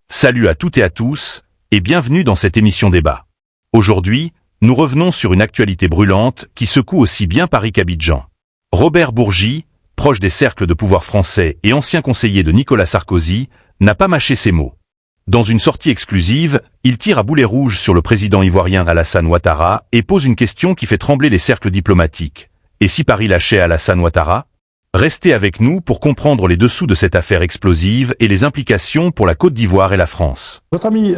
Salut à toutes et à tous, et bienvenue dans cette émission débat. Aujourd'hui, nous revenons sur une actualité brûlante qui secoue aussi bien Paris qu'Abidjan. Robert Bourgi, proche des cercles de pouvoir français et ancien conseiller de Nicolas Sarkozy, n'a pas mâché ses mots. Dans une sortie exclusive, il tire à boulet rouge sur le président ivoirien Alassane Ouattara et pose une question qui fait trembler les cercles diplomatiques. Et si Paris lâchait Alassane Ouattara ? Restez avec nous pour comprendre les dessous de cette affaire explosive et les implications pour la Côte d'Ivoire et la France. Votre ami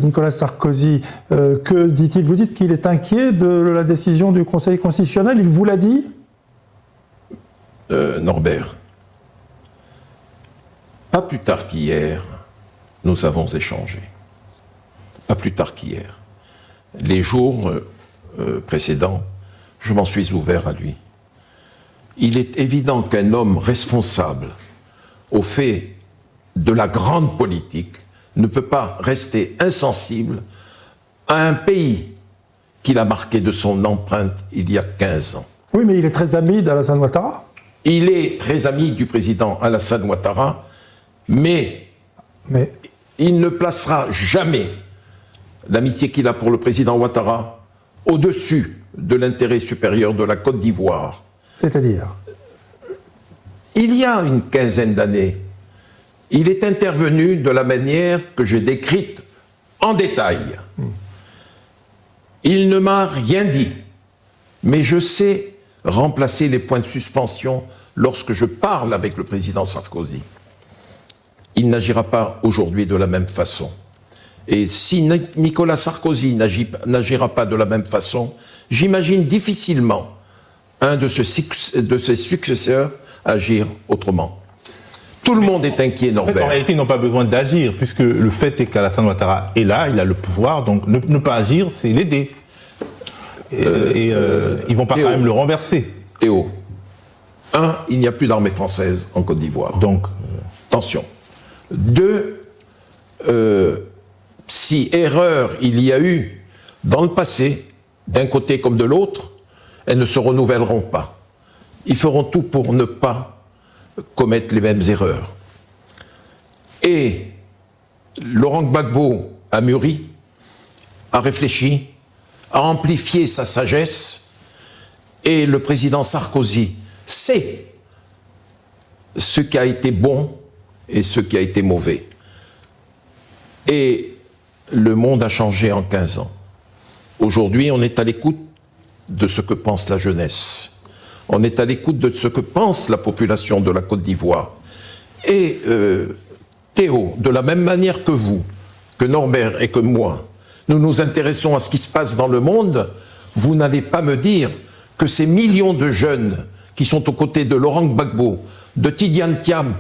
Nicolas Sarkozy, que dit-il? Vous dites qu'il est inquiet de la décision du Conseil constitutionnel, il vous l'a dit? Norbert, pas plus tard qu'hier, nous avons échangé. Pas plus tard qu'hier. Les jours précédents, je m'en suis ouvert à lui. Il est évident qu'un homme responsable au fait de la grande politique ne peut pas rester insensible à un pays qu'il a marqué de son empreinte il y a 15 ans. Oui, mais il est très ami d'Alassane Ouattara. Il est très ami du président Alassane Ouattara, mais il ne placera jamais l'amitié qu'il a pour le président Ouattara au-dessus de l'intérêt supérieur de la Côte d'Ivoire. C'est-à-dire? Il y a une quinzaine d'années, il est intervenu de la manière que j'ai décrite en détail. Il ne m'a rien dit, mais je sais remplacer les points de suspension lorsque je parle avec le président Sarkozy. Il n'agira pas aujourd'hui de la même façon. Et si Nicolas Sarkozy n'agira pas de la même façon, j'imagine difficilement un de ses successeurs agir autrement. Tout le monde est inquiet, Norbert. En fait, en réalité, ils n'ont pas besoin d'agir, puisque le fait est qu'Alassane Ouattara est là, il a le pouvoir, donc ne pas agir, c'est l'aider. Ils ne vont pas Théo, quand même le renverser. Théo, il n'y a plus d'armée française en Côte d'Ivoire. Donc, attention. 2, si erreur il y a eu dans le passé, d'un côté comme de l'autre, elles ne se renouvelleront pas. Ils feront tout pour ne pas commettre les mêmes erreurs. Et Laurent Gbagbo a mûri, a réfléchi, a amplifié sa sagesse, et le président Sarkozy sait ce qui a été bon et ce qui a été mauvais. Et le monde a changé en 15 ans. Aujourd'hui, on est à l'écoute de ce que pense la jeunesse. On est à l'écoute de ce que pense la population de la Côte d'Ivoire. Et Théo, de la même manière que vous, que Norbert et que moi, nous nous intéressons à ce qui se passe dans le monde, vous n'allez pas me dire que ces millions de jeunes qui sont aux côtés de Laurent Gbagbo, de Tidiane Thiam,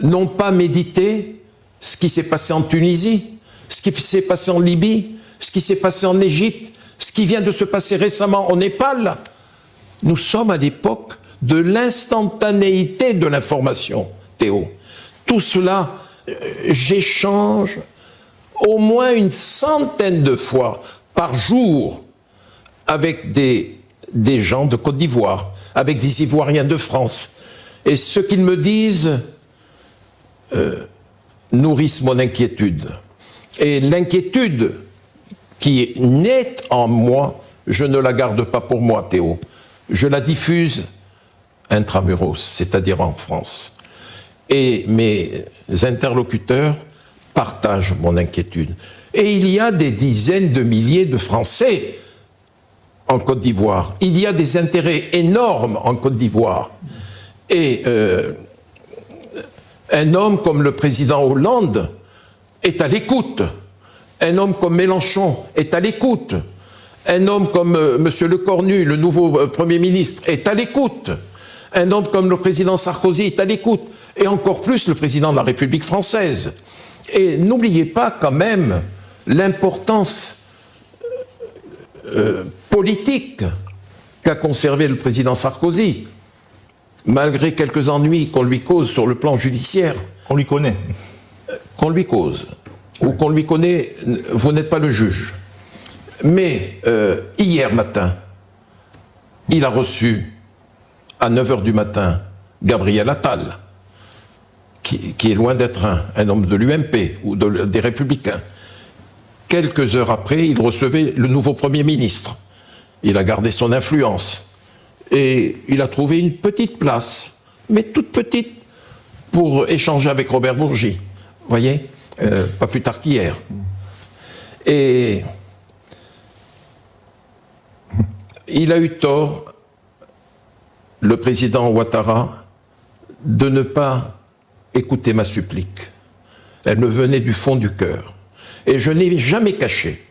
n'ont pas médité ce qui s'est passé en Tunisie, ce qui s'est passé en Libye, ce qui s'est passé en Égypte, ce qui vient de se passer récemment au Népal. Nous sommes à l'époque de l'instantanéité de l'information, Théo. Tout cela, j'échange au moins une centaine de fois par jour avec des gens de Côte d'Ivoire, avec des Ivoiriens de France. Et ce qu'ils me disent nourrissent mon inquiétude. Et l'inquiétude qui naît en moi, je ne la garde pas pour moi, Théo. Je la diffuse intramuros, c'est-à-dire en France. Et mes interlocuteurs partagent mon inquiétude. Et il y a des dizaines de milliers de Français en Côte d'Ivoire. Il y a des intérêts énormes en Côte d'Ivoire. Et un homme comme le président Hollande est à l'écoute. Un homme comme Mélenchon est à l'écoute. Un homme comme M. Lecornu, le nouveau Premier ministre, est à l'écoute. Un homme comme le président Sarkozy est à l'écoute. Et encore plus le président de la République française. Et n'oubliez pas quand même l'importance politique qu'a conservé le président Sarkozy, malgré quelques ennuis qu'on lui cause sur le plan judiciaire. on lui connaît. Qu'on lui cause, ou qu'on lui connaît, vous n'êtes pas le juge. Mais hier matin, il a reçu, à 9h du matin, Gabriel Attal, qui est loin d'être un homme de l'UMP ou des Républicains. Quelques heures après, il recevait le nouveau Premier ministre. Il a gardé son influence. Et il a trouvé une petite place, mais toute petite, pour échanger avec Robert Bourgi. Vous voyez, pas plus tard qu'hier. Et il a eu tort, le président Ouattara, de ne pas écouter ma supplique. Elle me venait du fond du cœur. Et je n'ai jamais caché,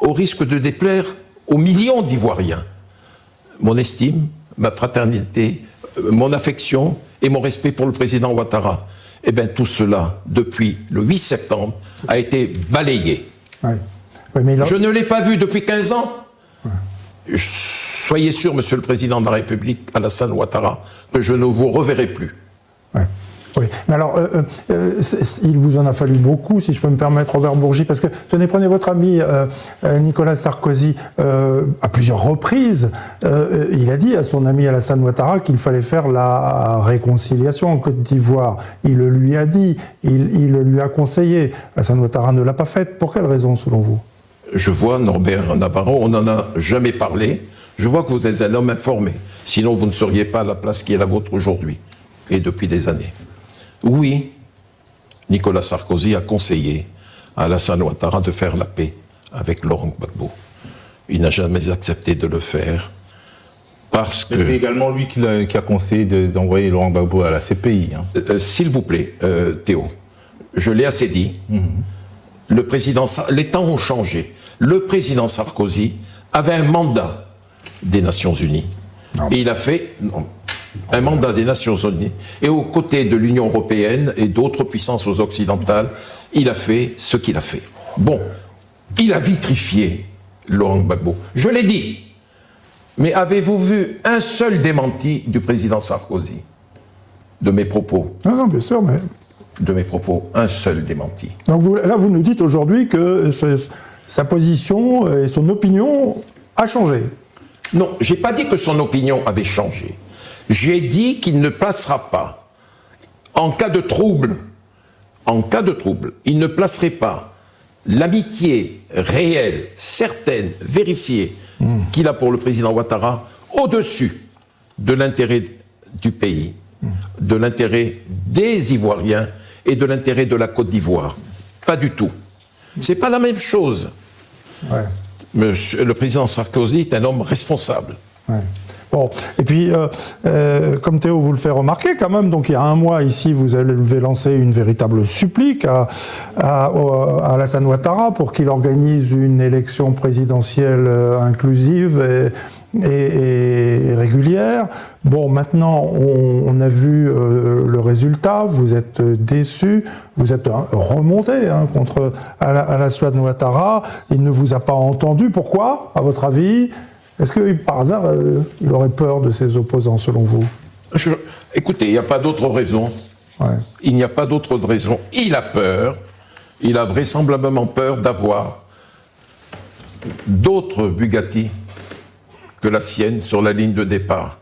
au risque de déplaire aux millions d'Ivoiriens, mon estime, ma fraternité, mon affection et mon respect pour le président Ouattara. Eh bien, tout cela, depuis le 8 septembre, a été balayé. Ouais. Ouais, mais Je ne l'ai pas vu depuis 15 ans. Ouais. Soyez sûr, Monsieur le Président de la République, Alassane Ouattara, que je ne vous reverrai plus. Ouais. Oui, mais alors, il vous en a fallu beaucoup, si je peux me permettre, Robert Bourgi, parce que, tenez, prenez votre ami Nicolas Sarkozy, à plusieurs reprises, il a dit à son ami Alassane Ouattara qu'il fallait faire la réconciliation en Côte d'Ivoire. Il le lui a dit, il le lui a conseillé. Alassane Ouattara ne l'a pas faite. Pour quelle raison, selon vous? Je vois, Norbert Navarro, on n'en a jamais parlé. Je vois que vous êtes un homme informé. Sinon, vous ne seriez pas à la place qui est la vôtre aujourd'hui, et depuis des années. Oui, Nicolas Sarkozy a conseillé à Alassane Ouattara de faire la paix avec Laurent Gbagbo. Il n'a jamais accepté de le faire parce que... C'est également lui qui a conseillé d'envoyer Laurent Gbagbo à la CPI. Hein. S'il vous plaît, Théo, je l'ai assez dit. Les temps ont changé. Le président Sarkozy avait un mandat des Nations Unies. Non. Et il a fait... Non, un mandat des Nations Unies, et aux côtés de l'Union européenne et d'autres puissances occidentales, il a fait ce qu'il a fait. Bon, il a vitrifié Laurent Gbagbo. Je l'ai dit. Mais avez-vous vu un seul démenti du président Sarkozy de mes propos? Non, bien sûr, mais... De mes propos, un seul démenti. Donc vous nous dites aujourd'hui que sa position et son opinion a changé. Non, j'ai pas dit que son opinion avait changé. J'ai dit qu'il ne placera pas, en cas de trouble, il ne placerait pas l'amitié réelle, certaine, vérifiée qu'il a pour le président Ouattara au-dessus de l'intérêt du pays, de l'intérêt des Ivoiriens et de l'intérêt de la Côte d'Ivoire. Pas du tout. C'est pas la même chose. Ouais. Le président Sarkozy est un homme responsable. Ouais. Bon, et puis, comme Théo vous le fait remarquer quand même, donc il y a un mois ici, vous avez lancé une véritable supplique à Alassane Ouattara pour qu'il organise une élection présidentielle inclusive et régulière. Bon, maintenant, on a vu le résultat, vous êtes déçu, vous êtes remonté contre Alassane Ouattara, il ne vous a pas entendu. Pourquoi, à votre avis ? Est-ce que, par hasard, il aurait peur de ses opposants, selon vous? Écoutez, il n'y a pas d'autre raison. Ouais. Il n'y a pas d'autre raison. Il a peur. Il a vraisemblablement peur d'avoir d'autres Bugatti que la sienne sur la ligne de départ.